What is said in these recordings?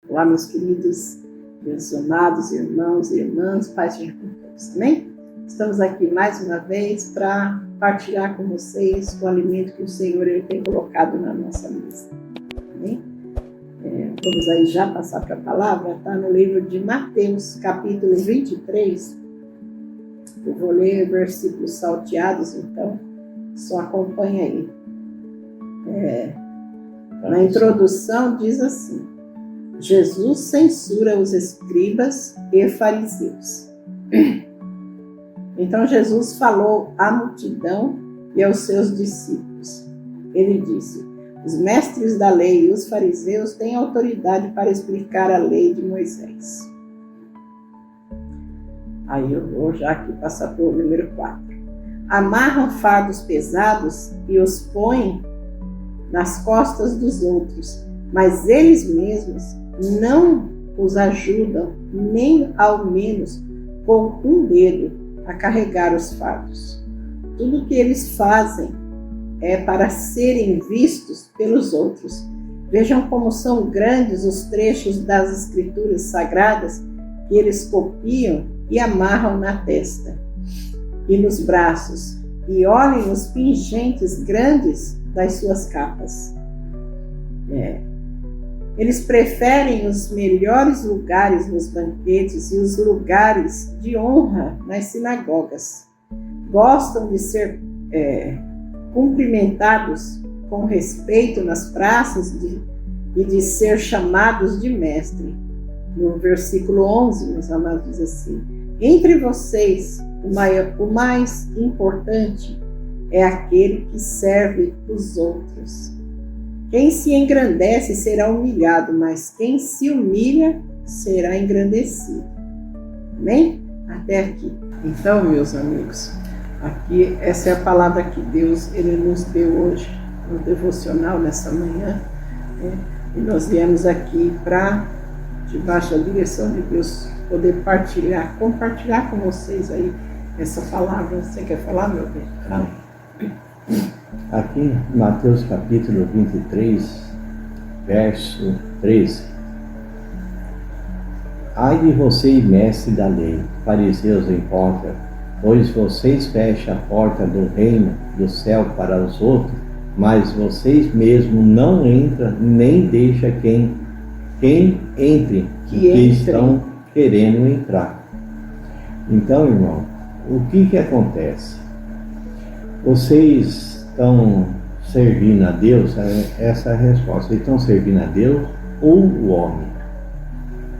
Olá, meus queridos, meus amados irmãos e irmãs, paz seja com todos, amém? Estamos aqui mais uma vez para partilhar com vocês o alimento que o Senhor tem colocado na nossa mesa, amém? Vamos aí já passar para a palavra, está no livro de Mateus, capítulo 23. Eu vou ler versículos salteados, então só acompanha aí. Na introdução diz assim: Jesus censura os escribas e fariseus. Então Jesus falou à multidão e aos seus discípulos. Ele disse: os mestres da lei e os fariseus têm autoridade para explicar a lei de Moisés. Aí eu vou já aqui passar para o número 4. Amarram fardos pesados e os põem nas costas dos outros, mas eles mesmos não os ajudam, nem ao menos com um dedo, a carregar os fardos. Tudo que eles fazem é para serem vistos pelos outros. Vejam como são grandes os trechos das escrituras sagradas que eles copiam e amarram na testa e nos braços, e olhem os pingentes grandes das suas capas. Eles preferem os melhores lugares nos banquetes e os lugares de honra nas sinagogas. Gostam de ser cumprimentados com respeito nas praças e de ser chamados de mestre. No versículo 11, meus amados, diz assim: entre vocês, o mais importante é aquele que serve os outros. Quem se engrandece será humilhado, mas quem se humilha será engrandecido. Amém? Até aqui. Então, meus amigos, aqui essa é a palavra que Deus ele nos deu hoje no devocional nessa manhã, né? E nós viemos aqui para, debaixo da direção de Deus, poder compartilhar com vocês aí essa palavra. Você quer falar, meu bem? Fala. Aqui em Mateus capítulo 23, verso 13. Ai de vocês, mestres da lei, fariseus hipócritas, pois vocês fecham a porta do reino do céu para os outros, mas vocês mesmos não entram, nem deixam quem entre, que estão querendo entrar. Então, irmão, o que acontece? Vocês estão servindo a Deus? Essa é a resposta. Vocês estão servindo a Deus ou o homem?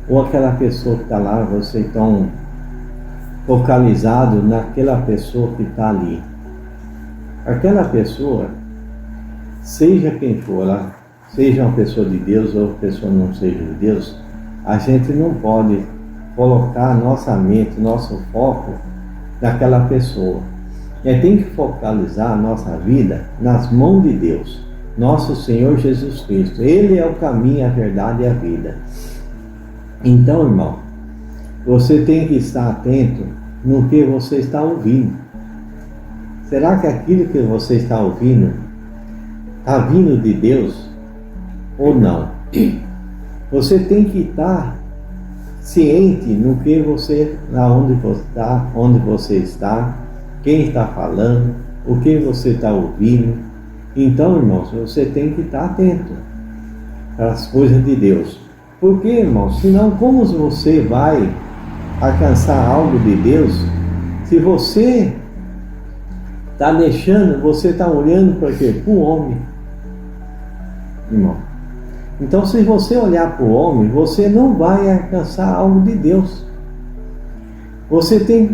Ou aquela pessoa que está lá, vocês estão focalizados naquela pessoa que está ali? Aquela pessoa, seja quem for lá, seja uma pessoa de Deus ou uma pessoa não seja de Deus, a gente não pode colocar nossa mente, nosso foco naquela pessoa. Tem que focalizar a nossa vida nas mãos de Deus, nosso Senhor Jesus Cristo. Ele é o caminho, a verdade e a vida. Então, irmão, você tem que estar atento no que você está ouvindo. Será que aquilo que você está ouvindo está vindo de Deus ou não? Você tem que estar ciente no que você, onde você está, quem está falando, o que você está ouvindo. Então, irmãos, você tem que estar atento às coisas de Deus. Porque, irmãos, senão como você vai alcançar algo de Deus se você está deixando, você está olhando para quê? Para o homem, irmão. Então, se você olhar para o homem, você não vai alcançar algo de Deus. Você tem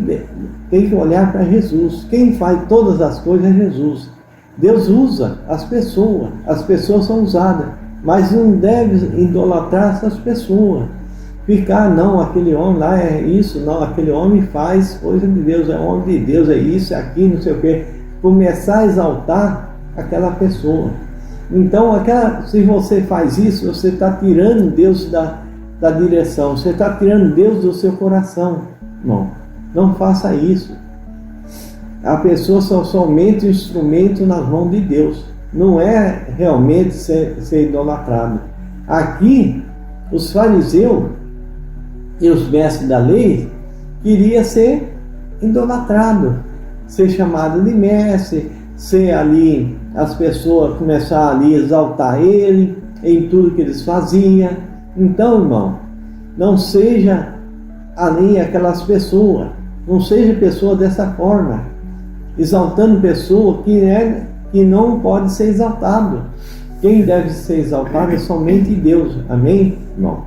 que olhar para Jesus. Quem faz todas as coisas é Jesus. Deus usa as pessoas são usadas, mas não deve idolatrar essas pessoas. Ficar, não, aquele homem lá é isso, não, aquele homem faz coisa de Deus, é homem de Deus, é isso, é aquilo, não sei o quê. Começar a exaltar aquela pessoa. Então, se você faz isso, você está tirando Deus da direção, você está tirando Deus do seu coração. Não faça isso. A pessoa são somente instrumento nas mãos de Deus. Não é realmente ser idolatrado. Aqui, Os fariseus e os mestres da lei queriam ser idolatrados, ser chamado de mestre, ser ali, as pessoas começar ali a exaltar ele em tudo que eles faziam. Então, irmão, não seja ali aquelas pessoas, não seja pessoa dessa forma, exaltando pessoa que não pode ser exaltado. Quem deve ser exaltado é somente Deus. Amém, irmão?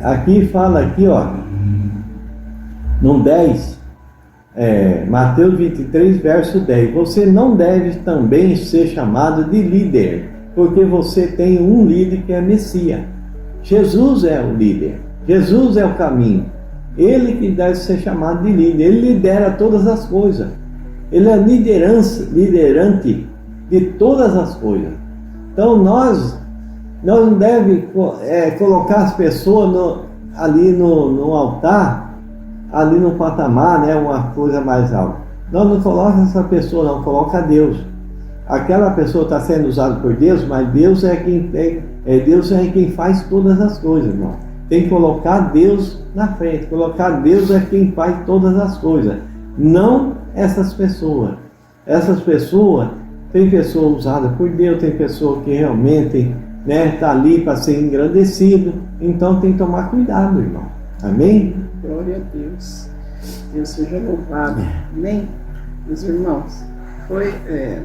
Aqui fala aqui, ó, no 10, Mateus 23, verso 10. Você não deve também ser chamado de líder, porque você tem um líder que é Messias. Jesus é o líder, Jesus é o caminho. Ele que deve ser chamado de líder. Ele lidera todas as coisas. Ele é liderante de todas as coisas. Então nós não devemos colocar as pessoas ali no altar, ali no patamar, né, uma coisa mais alta. Nós não colocamos essa pessoa, não, coloca Deus. Aquela pessoa está sendo usada por Deus, mas Deus é quem faz todas as coisas, irmão. Tem que colocar Deus na frente, colocar Deus é quem faz todas as coisas, não essas pessoas. Essas pessoas, tem pessoa usada por Deus, tem pessoa que realmente está ali para ser engrandecido, então tem que tomar cuidado, irmão. Amém? Glória a Deus. Deus seja louvado. Amém? Meus irmãos, foi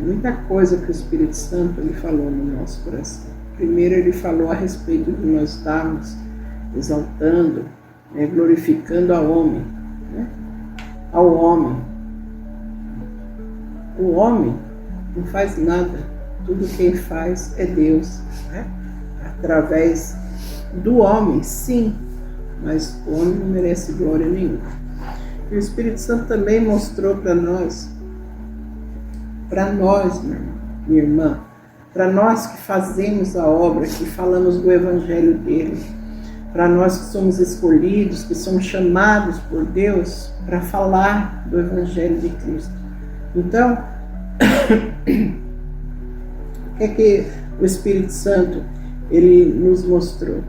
muita coisa que o Espírito Santo ele falou no nosso coração. Primeiro ele falou a respeito de nós estarmos exaltando, glorificando ao homem, ao homem. O homem não faz nada, tudo quem faz é Deus, através do homem, sim, mas o homem não merece glória nenhuma. E o Espírito Santo também mostrou para nós, minha irmã, para nós que fazemos a obra, que falamos do Evangelho dele, para nós que somos escolhidos, que somos chamados por Deus para falar do Evangelho de Cristo. Então, o que é que o Espírito Santo ele nos mostrou?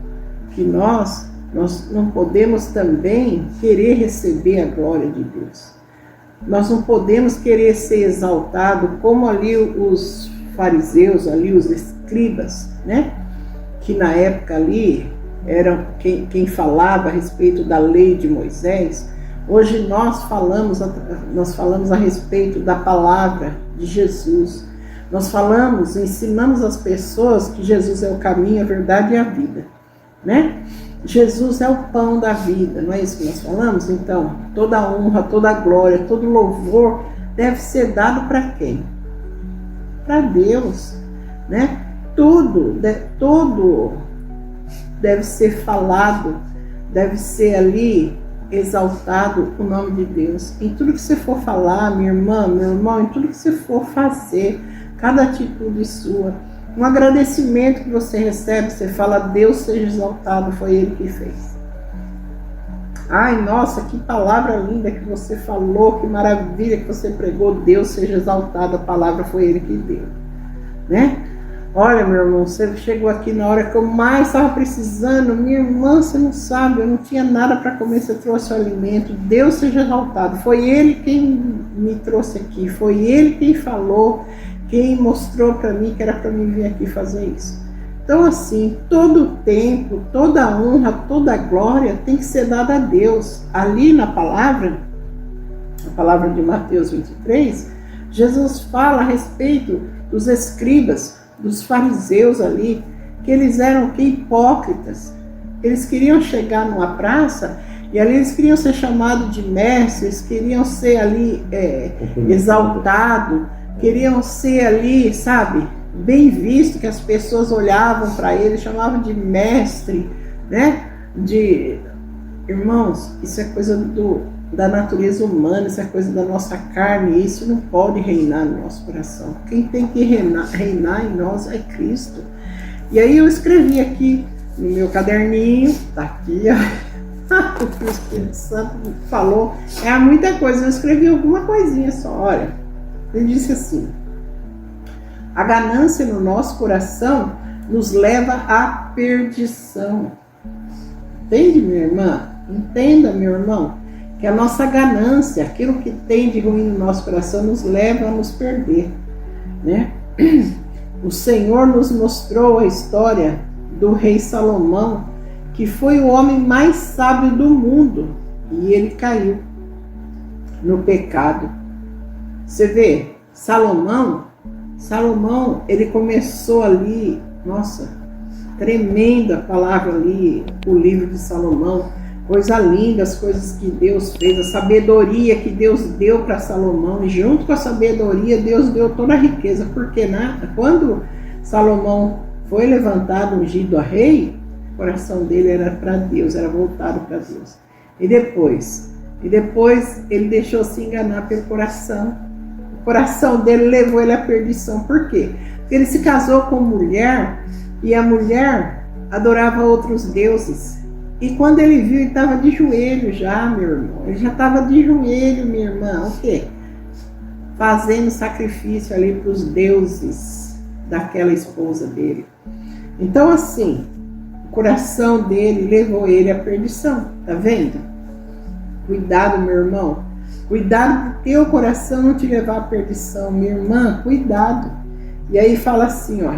Que nós não podemos também querer receber a glória de Deus. Nós não podemos querer ser exaltado como ali os fariseus, ali os escribas, que na época ali eram quem falava a respeito da lei de Moisés. Hoje nós falamos a respeito da palavra de Jesus. Nós ensinamos as pessoas que Jesus é o caminho, a verdade e a vida, Jesus é o pão da vida, não é isso que nós falamos? Então, toda a honra, toda a glória, todo louvor deve ser dado para quem? Para Deus, Tudo deve ser falado, deve ser ali exaltado o nome de Deus. Em tudo que você for falar, minha irmã, meu irmão, em tudo que você for fazer, cada atitude sua, um agradecimento que você recebe, você fala, Deus seja exaltado, foi Ele que fez. Ai, nossa, que palavra linda que você falou, que maravilha que você pregou, Deus seja exaltado, a palavra foi Ele que deu, Olha, meu irmão, você chegou aqui na hora que eu mais estava precisando. Minha irmã, você não sabe, eu não tinha nada para comer, você trouxe o alimento. Deus seja exaltado. Foi Ele quem me trouxe aqui. Foi Ele quem falou, quem mostrou para mim que era para mim vir aqui fazer isso. Então, assim, todo o tempo, toda a honra, toda a glória tem que ser dada a Deus. Ali na palavra, a palavra de Mateus 23, Jesus fala a respeito dos escribas, dos fariseus ali, que eles eram hipócritas. Eles queriam chegar numa praça e ali eles queriam ser chamados de mestres, queriam ser ali exaltados, queriam ser ali, sabe, bem visto, que as pessoas olhavam para eles, chamavam de mestre, Irmãos, isso é coisa da natureza humana, isso é coisa da nossa carne, isso não pode reinar no nosso coração. Quem tem que reinar em nós é Cristo. E aí eu escrevi aqui no meu caderninho, tá aqui, ó, o que o Espírito Santo falou, muita coisa, eu escrevi alguma coisinha só, olha. Ele disse assim: a ganância no nosso coração nos leva à perdição. Entende, minha irmã? Entenda, meu irmão, que a nossa ganância, aquilo que tem de ruim no nosso coração, nos leva a nos perder, né? O Senhor nos mostrou a história do rei Salomão, que foi o homem mais sábio do mundo, e ele caiu no pecado. Você vê, Salomão, ele começou ali, nossa, tremenda palavra ali, o livro de Salomão, coisa linda, as coisas que Deus fez, a sabedoria que Deus deu para Salomão, e junto com a sabedoria, Deus deu toda a riqueza, porque quando Salomão foi levantado, ungido a rei, o coração dele era para Deus, era voltado para Deus. E depois ele deixou se enganar pelo coração. O coração dele levou ele à perdição. Por quê? Porque ele se casou com mulher e a mulher adorava outros deuses. E quando ele viu, ele estava de joelho já, meu irmão. Ele já estava de joelho, minha irmã. O quê? Fazendo sacrifício ali para os deuses daquela esposa dele. Então, assim, o coração dele levou ele à perdição. Tá vendo? Cuidado, meu irmão. Cuidado para o teu coração não te levar à perdição. Minha irmã, cuidado. E aí fala assim, ó.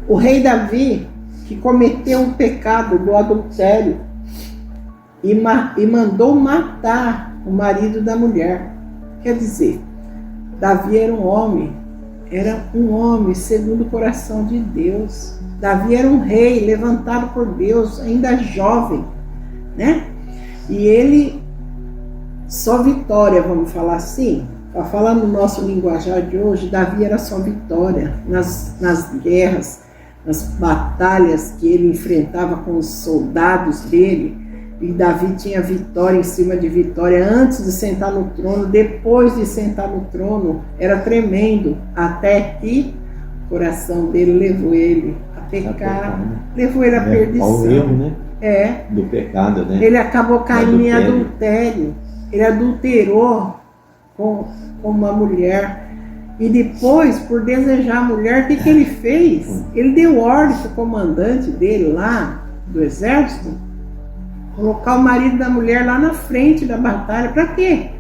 O rei Davi, que cometeu um pecado do adultério e mandou matar o marido da mulher. Quer dizer, Davi era um homem segundo o coração de Deus. Davi era um rei levantado por Deus, ainda jovem, né? E ele, só vitória, vamos falar assim, para falar no nosso linguajar de hoje, Davi era só vitória nas guerras, nas batalhas que ele enfrentava com os soldados dele. E Davi tinha vitória em cima de vitória antes de sentar no trono, depois de sentar no trono, era tremendo, até que o coração dele levou ele a pecar, levou ele à perdição. Ao erro, né? Do pecado, né? Ele acabou caindo em adultério. Ele adulterou com uma mulher. E depois, por desejar a mulher, o que ele fez? Ele deu ordem para o comandante dele lá, do exército, colocar o marido da mulher lá na frente da batalha. Para quê?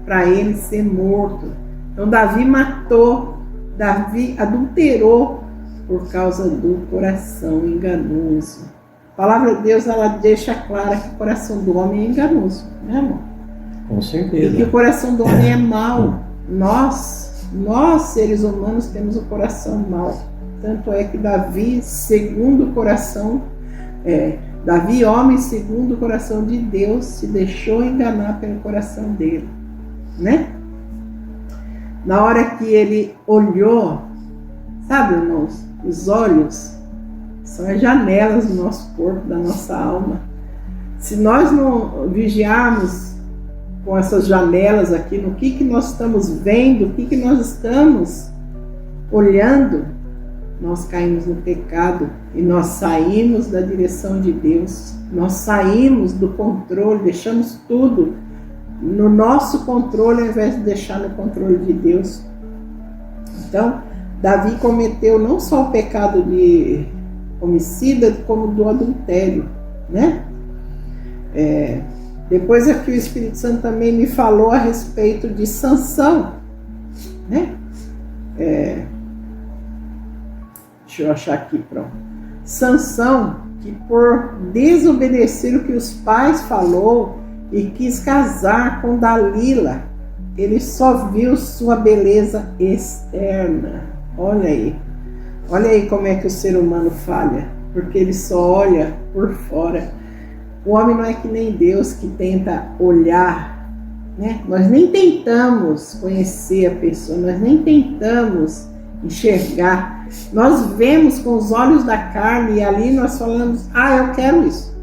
Para ele ser morto. Então Davi matou, Davi adulterou por causa do coração enganoso. A palavra de Deus, ela deixa clara que o coração do homem é enganoso, né, amor? Com certeza. E que o coração do homem é mau. Nós, seres humanos, temos o coração mau. Tanto é que Davi, segundo o coração, Davi, homem segundo o coração de Deus, se deixou enganar pelo coração dele, né? Na hora que ele olhou, sabe, irmãos, os olhos são as janelas do nosso corpo, da nossa alma. Se nós não vigiarmos com essas janelas aqui, no que nós estamos vendo, o que nós estamos olhando, nós caímos no pecado e nós saímos da direção de Deus. Nós saímos do controle, deixamos tudo no nosso controle ao invés de deixar no controle de Deus. Então, Davi cometeu não só o pecado de homicida, como do adultério, né? Depois aqui o Espírito Santo também me falou a respeito de Sansão, né? Deixa eu achar aqui, pronto. Sansão, que por desobedecer o que os pais falou e quis casar com Dalila, ele só viu sua beleza externa. Olha aí como é que o ser humano falha, porque ele só olha por fora. O homem não é que nem Deus, que tenta olhar, né? Nós nem tentamos conhecer a pessoa, nós nem tentamos enxergar. Nós vemos com os olhos da carne e ali nós falamos, eu quero isso.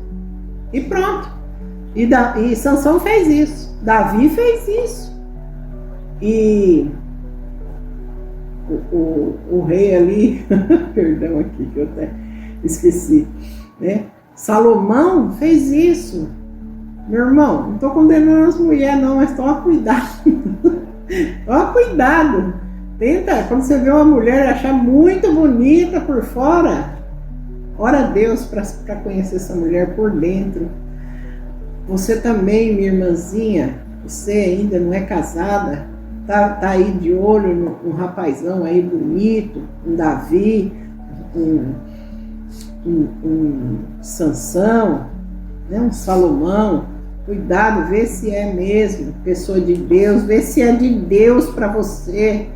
E pronto. E Sansão fez isso. Davi fez isso. E o rei ali, perdão aqui que eu até esqueci, né? Salomão fez isso. Meu irmão, não estou condenando as mulheres não, mas toma cuidado. Toma cuidado. Tenta, quando você vê uma mulher achar muito bonita por fora, ora a Deus para conhecer essa mulher por dentro. Você também, minha irmãzinha, você ainda não é casada, tá aí de olho num rapazão aí bonito, um Davi, um Sansão, né, um Salomão. Cuidado, vê se é mesmo pessoa de Deus, vê se é de Deus para você.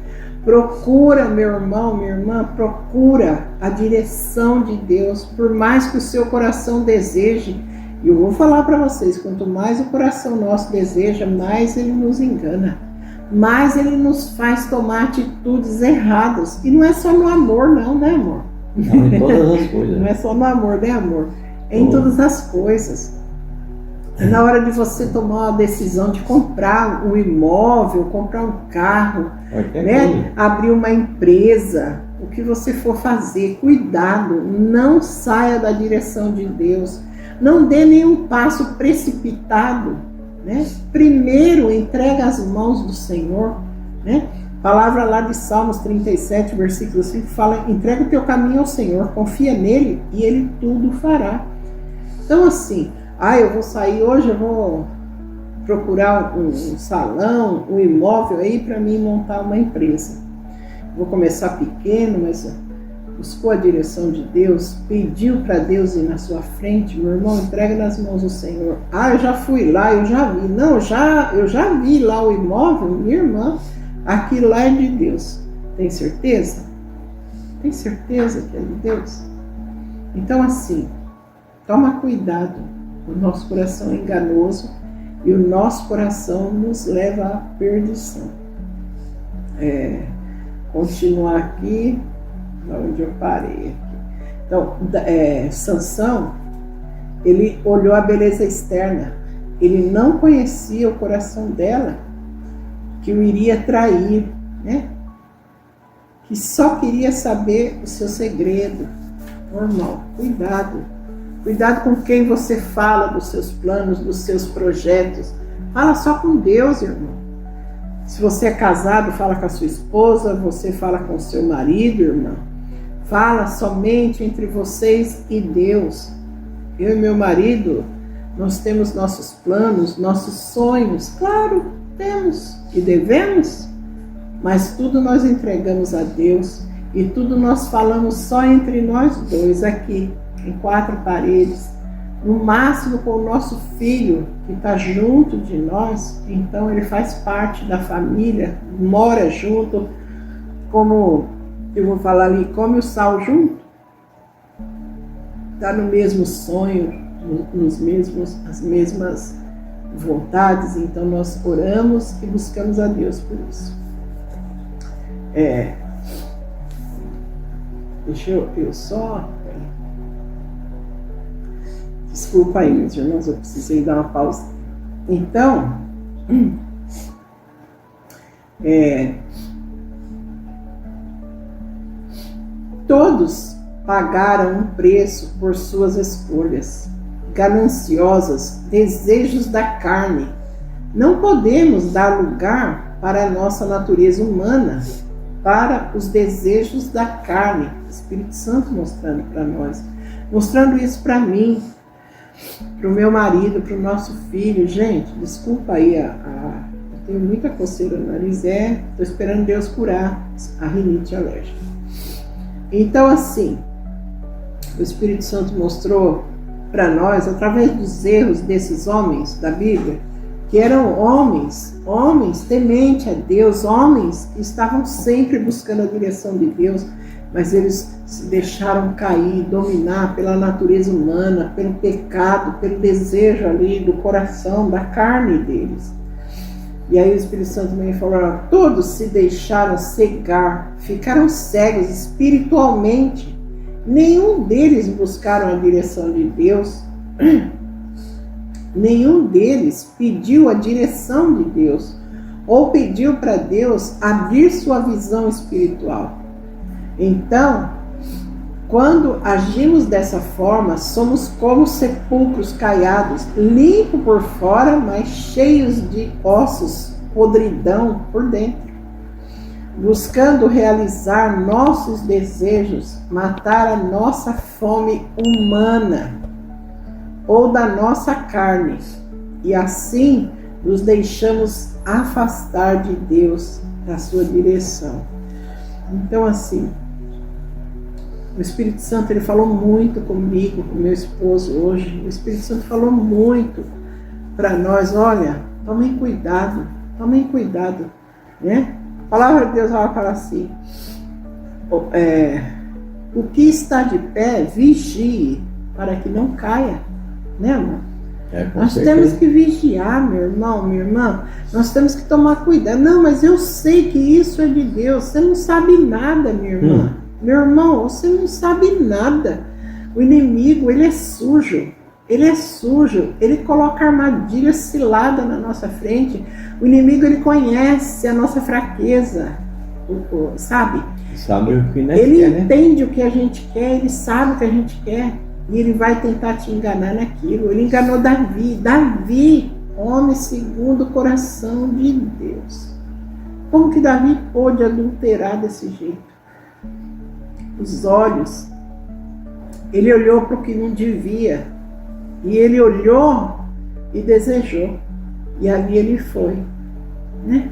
Procura, meu irmão, minha irmã, procura a direção de Deus, por mais que o seu coração deseje. E eu vou falar para vocês, quanto mais o coração nosso deseja, mais ele nos engana, mais ele nos faz tomar atitudes erradas. E não é só no amor não, né, amor? Não, em todas as coisas. Não é só no amor, né, amor? É em todas as coisas. É na hora de você tomar uma decisão de comprar um imóvel, comprar um carro, né? Abrir uma empresa, o que você for fazer, cuidado, não saia da direção de Deus, não dê nenhum passo precipitado, né? Primeiro entrega as mãos do Senhor, né? Palavra lá de Salmos 37, versículo 5, fala: entrega o teu caminho ao Senhor, confia nele e ele tudo fará. Então assim, eu vou sair hoje, eu vou procurar um salão, um imóvel aí para mim montar uma empresa. Vou começar pequeno, mas buscou a direção de Deus, pediu para Deus ir na sua frente, meu irmão, entrega nas mãos do Senhor. Eu já fui lá, eu já vi. Não, eu já vi lá o imóvel, minha irmã, aquilo lá é de Deus. Tem certeza? Tem certeza que é de Deus? Então assim, toma cuidado. O nosso coração é enganoso e o nosso coração nos leva à perdição. Continuar aqui, onde eu parei. Então, Sansão, ele olhou a beleza externa. Ele não conhecia o coração dela, que o iria trair, né? Que só queria saber o seu segredo. Irmão, cuidado. Cuidado com quem você fala dos seus planos, dos seus projetos. Fala só com Deus, irmão. Se você é casado, fala com a sua esposa, você fala com o seu marido, irmão. Fala somente entre vocês e Deus. Eu e meu marido, nós temos nossos planos, nossos sonhos. Claro, temos e devemos, mas tudo nós entregamos a Deus e tudo nós falamos só entre nós dois aqui, em quatro paredes, no máximo com o nosso filho que está junto de nós. Então ele faz parte da família, mora junto, como eu vou falar ali, come o sal junto, está no mesmo sonho, as mesmas vontades. Então nós oramos e buscamos a Deus por isso. Deixa eu só... Desculpa aí, meus irmãos, eu precisei dar uma pausa. Então, todos pagaram um preço por suas escolhas gananciosas, desejos da carne. Não podemos dar lugar para a nossa natureza humana, para os desejos da carne. O Espírito Santo mostrando para nós, mostrando isso para mim, para o meu marido, para o nosso filho. Gente, desculpa aí, eu tenho muita coceira no nariz, estou esperando Deus curar a rinite alérgica. Então assim, o Espírito Santo mostrou para nós, através dos erros desses homens da Bíblia, que eram homens tementes a Deus, homens que estavam sempre buscando a direção de Deus, mas eles se deixaram cair, dominar pela natureza humana, pelo pecado, pelo desejo ali do coração, da carne deles. E aí o Espírito Santo também falou: todos se deixaram cegar, ficaram cegos espiritualmente. Nenhum deles buscaram a direção de Deus. Nenhum deles pediu a direção de Deus ou pediu para Deus abrir sua visão espiritual. Então, quando agimos dessa forma, somos como sepulcros caiados, limpos por fora, mas cheios de ossos, podridão por dentro. buscando realizar nossos desejos, matar a nossa fome humana ou da nossa carne, e assim nos deixamos afastar de Deus, da sua direção. Então, assim, o Espírito Santo, ele falou muito comigo, com meu esposo hoje. O Espírito Santo falou muito para nós: olha, tomem cuidado, né? A palavra de Deus vai falar assim: o que está de pé, vigie, para que não caia, né, amor? Nós temos que vigiar, meu irmão, minha irmã. Nós temos que tomar cuidado. Não, mas eu sei que isso é de Deus. Você não sabe nada, minha irmã. Meu irmão, você não sabe nada. O inimigo, ele é sujo. Ele coloca armadilha cilada na nossa frente. O inimigo, ele conhece a nossa fraqueza, sabe? Sabe o que ele quer, né? Entende o que a gente quer, ele sabe o que a gente quer. E ele vai tentar te enganar naquilo. Ele enganou Davi, homem segundo o coração de Deus. Como que Davi pôde adulterar desse jeito? Os olhos. Ele olhou para o que não devia. E ele olhou e desejou. E ali ele foi, né?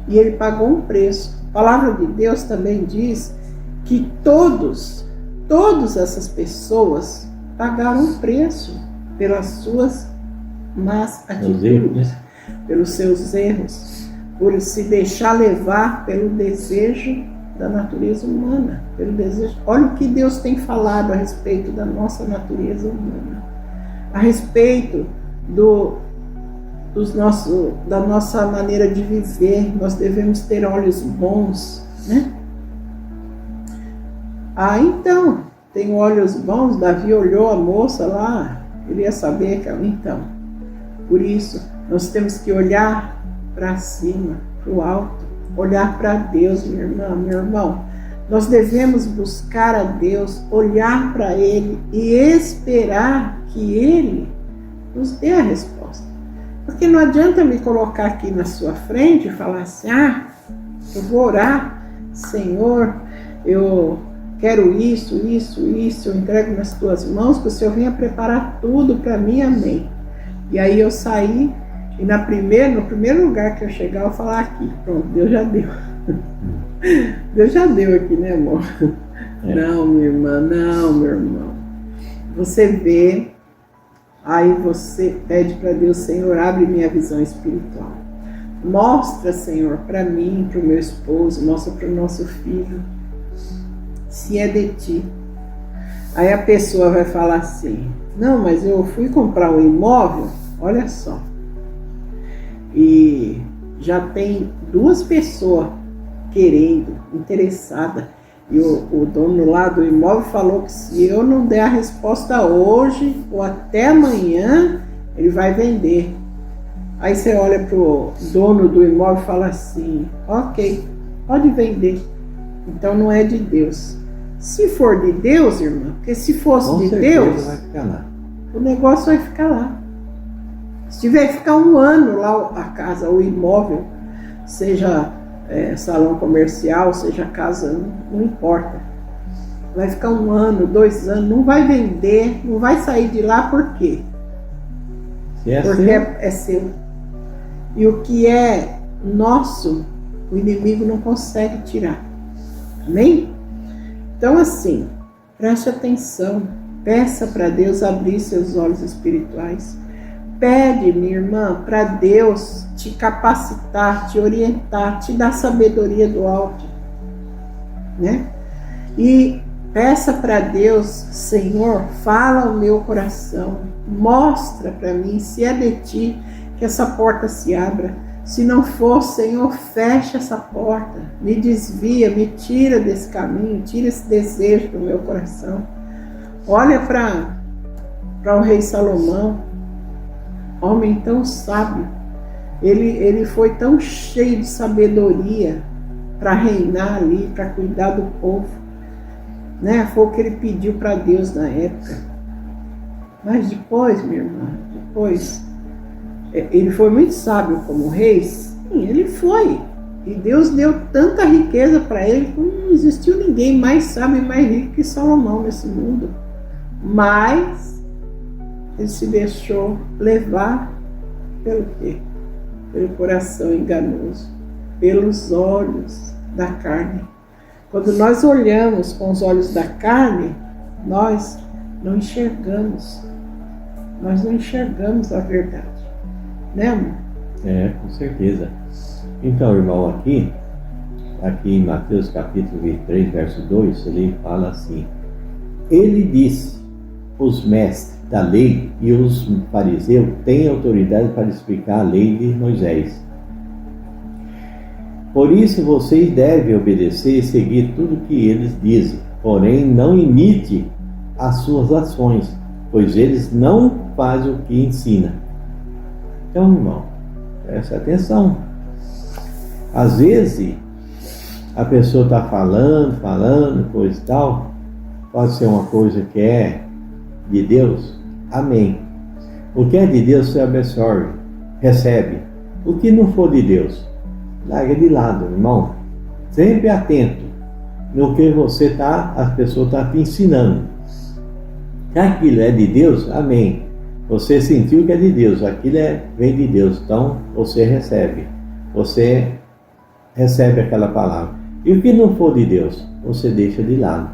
E ele pagou um preço. A palavra de Deus também diz que todas essas pessoas pagaram um preço pelas suas más atitudes, pelos seus erros, por se deixar levar pelo desejo da natureza humana, pelo desejo. Olha o que Deus tem falado a respeito da nossa natureza humana, a respeito da nossa maneira de viver. Nós devemos ter olhos bons, né? Então, tem olhos bons. Davi olhou a moça lá, ele ia saber que então. Por isso, nós temos que olhar para cima, para o alto, olhar para Deus, minha irmã, meu irmão. Nós devemos buscar a Deus, olhar para Ele e esperar que Ele nos dê a resposta. Porque não adianta me colocar aqui na sua frente e falar assim: eu vou orar, Senhor, eu quero isso, eu entrego nas tuas mãos, que o Senhor venha preparar tudo para mim, amém. E aí eu saí, e no primeiro lugar que eu chegar, eu falar aqui, pronto, Deus já deu. Deus já deu aqui, né, amor? Não, minha irmã, não, meu irmão. Você vê, aí você pede para Deus: Senhor, abre minha visão espiritual. Mostra, Senhor, para mim, para o meu esposo, mostra para o nosso filho, se é de ti. Aí a pessoa vai falar assim: não, mas eu fui comprar um imóvel, olha só, e já tem 2 pessoas querendo, interessada, e o dono lá do imóvel falou que se eu não der a resposta hoje ou até amanhã, ele vai vender. Aí você olha pro dono do imóvel e fala assim: ok, pode vender. Então não é de Deus. Se for de Deus, irmã, porque se fosse de Deus, vai ficar lá. O negócio vai ficar lá. Se tiver que ficar 1 ano lá a casa, o imóvel, seja salão comercial, seja casa, não importa. Vai ficar 1 ano, 2 anos, não vai vender, não vai sair de lá. Por quê? Porque é seu. E o que é nosso, o inimigo não consegue tirar. Amém? Então, assim, preste atenção, peça para Deus abrir seus olhos espirituais. Pede, minha irmã, para Deus te capacitar, te orientar, te dar sabedoria do alto, né? E peça para Deus: Senhor, fala ao meu coração, mostra para mim se é de ti, que essa porta se abra. Se não for, Senhor, fecha essa porta, me desvia, me tira desse caminho, tira esse desejo do meu coração. Olha para o rei Salomão, homem tão sábio. Ele foi tão cheio de sabedoria para reinar ali, para cuidar do povo, né? Foi o que ele pediu para Deus na época. Mas depois, minha irmã, ele foi muito sábio como rei. Sim, ele foi. E Deus deu tanta riqueza para ele, como não existiu ninguém mais sábio e mais rico que Salomão nesse mundo. Mas ele se deixou levar pelo quê? Pelo coração enganoso, pelos olhos da carne. Quando nós olhamos com os olhos da carne, nós não enxergamos. Nós não enxergamos a verdade. Né, amor? Com certeza. Então, irmão, aqui em Mateus capítulo 23, verso 2, ele fala assim: ele disse, os mestres da lei e os fariseus têm autoridade para explicar a lei de Moisés. Por isso vocês devem obedecer e seguir tudo o que eles dizem, porém não imite as suas ações, pois eles não fazem o que ensinam. Então, irmão, presta atenção. Às vezes a pessoa está falando, coisa e tal, pode ser uma coisa que é de Deus, amém. O que é de Deus você absorve, recebe. O que não for de Deus, larga de lado, irmão. Sempre atento no que as pessoas estão te ensinando. Se aquilo é de Deus, amém. Você sentiu que é de Deus, aquilo vem de Deus, então você recebe. Você recebe aquela palavra. E o que não for de Deus, você deixa de lado.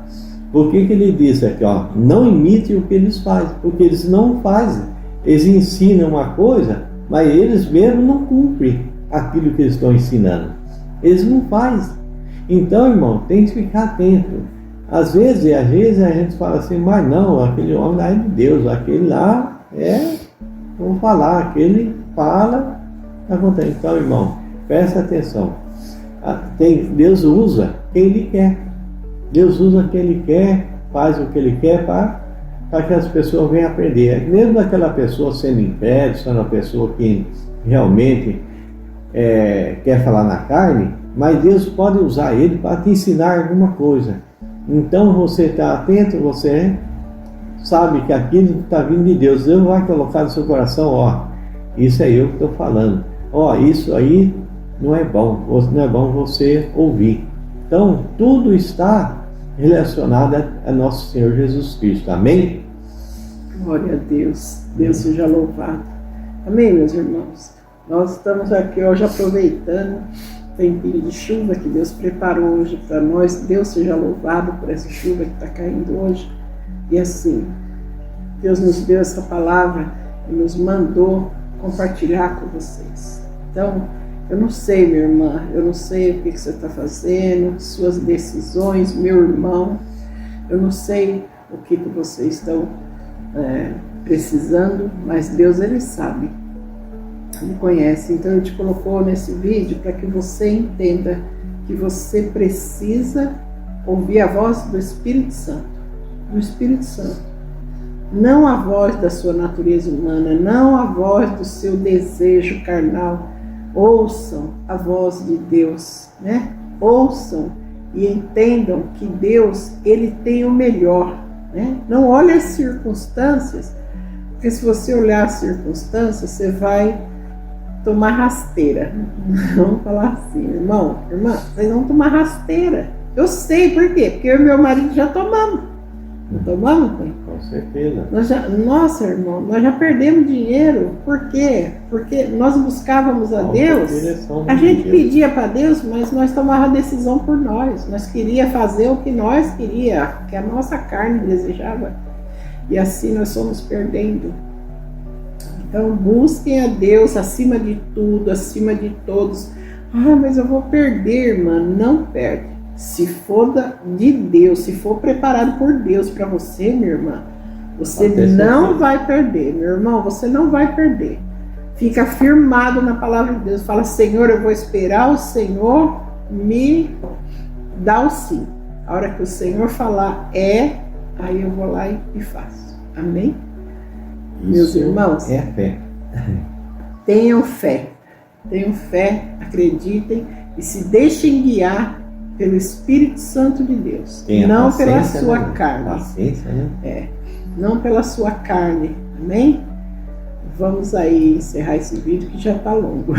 Por que ele diz aqui, não imite o que eles fazem? Porque eles não fazem. Eles ensinam uma coisa, mas eles mesmos não cumprem aquilo que eles estão ensinando. Eles não fazem. Então, irmão, tem que ficar atento. Às vezes a gente fala assim, mas não, aquele homem lá é de Deus, aquele lá vou falar, aquele fala, acontece. Então, irmão, presta atenção. Deus usa quem Ele quer. Deus usa quem Ele quer, faz o que Ele quer para que as pessoas venham aprender. Mesmo aquela pessoa sendo império, sendo uma pessoa que realmente quer falar na carne, mas Deus pode usar ele para te ensinar alguma coisa. Então você está atento, você sabe que aquilo está vindo de Deus. Deus vai colocar no seu coração, isso é eu que estou falando. Isso aí não é bom você ouvir. Então, tudo está relacionado a nosso Senhor Jesus Cristo. Amém? Glória a Deus. Deus seja louvado. Amém, meus irmãos? Nós estamos aqui hoje aproveitando o tempinho de chuva que Deus preparou hoje para nós. Deus seja louvado por essa chuva que está caindo hoje. E assim, Deus nos deu essa palavra e nos mandou compartilhar com vocês. Então, eu não sei, minha irmã, eu não sei o que você está fazendo, suas decisões, meu irmão, eu não sei o que vocês estão precisando, mas Deus, Ele sabe, Ele conhece. Então, Ele te colocou nesse vídeo para que você entenda que você precisa ouvir a voz do Espírito Santo, não a voz da sua natureza humana, não a voz do seu desejo carnal. Ouçam a voz de Deus, né? Ouçam e entendam que Deus, Ele tem o melhor, né? Não olhe as circunstâncias, porque se você olhar as circunstâncias, você vai tomar rasteira. Vamos falar assim, irmã, vocês vão tomar rasteira. Eu sei por quê, porque eu e meu marido já tomamos. Não tomamos, pai? Com certeza. Nossa, irmão, nós já perdemos dinheiro. Por quê? Porque nós buscávamos a Deus, a gente pedia para Deus, mas nós tomávamos a decisão por nós. Nós queríamos fazer o que nós queríamos, que a nossa carne desejava. E assim nós fomos perdendo. Então busquem a Deus acima de tudo, acima de todos. Mas eu vou perder, irmã. Não perde. Se for de Deus, se for preparado por Deus para você, minha irmã, você não vai perder, meu irmão, você não vai perder. Fica firmado na palavra de Deus. Fala, Senhor, eu vou esperar o Senhor me dar o sim. A hora que o Senhor falar aí eu vou lá e faço. Amém? Isso, meus irmãos, é fé. Tenham fé, acreditem e se deixem guiar pelo Espírito Santo de Deus, não pela sua carne. Paciência, né? Não pela sua carne. Amém? Vamos aí encerrar esse vídeo que já está longo.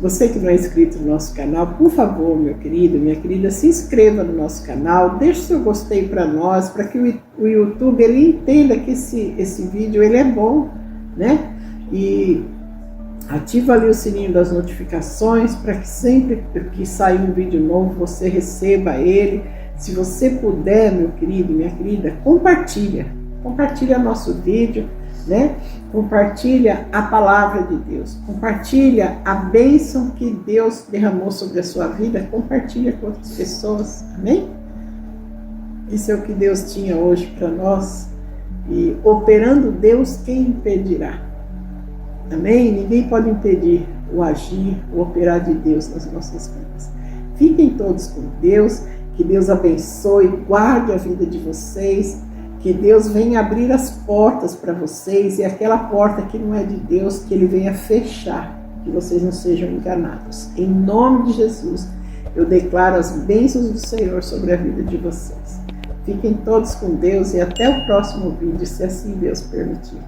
Você que não é inscrito no nosso canal, por favor, meu querido, minha querida, se inscreva no nosso canal, deixe seu gostei para nós, para que o YouTube ele entenda que esse vídeo ele é bom, né? E ativa ali o sininho das notificações para que sempre que sair um vídeo novo você receba ele. Se você puder, meu querido, minha querida, compartilha nosso vídeo, né? Compartilha a palavra de Deus, compartilha a bênção que Deus derramou sobre a sua vida, compartilha com outras pessoas, amém? Isso é o que Deus tinha hoje para nós, e operando Deus, quem impedirá? Amém? Ninguém pode impedir o agir, o operar de Deus nas nossas vidas. Fiquem todos com Deus, que Deus abençoe, guarde a vida de vocês, que Deus venha abrir as portas para vocês, e aquela porta que não é de Deus, que Ele venha fechar, que vocês não sejam enganados. Em nome de Jesus, eu declaro as bênçãos do Senhor sobre a vida de vocês. Fiquem todos com Deus e até o próximo vídeo, se assim Deus permitir.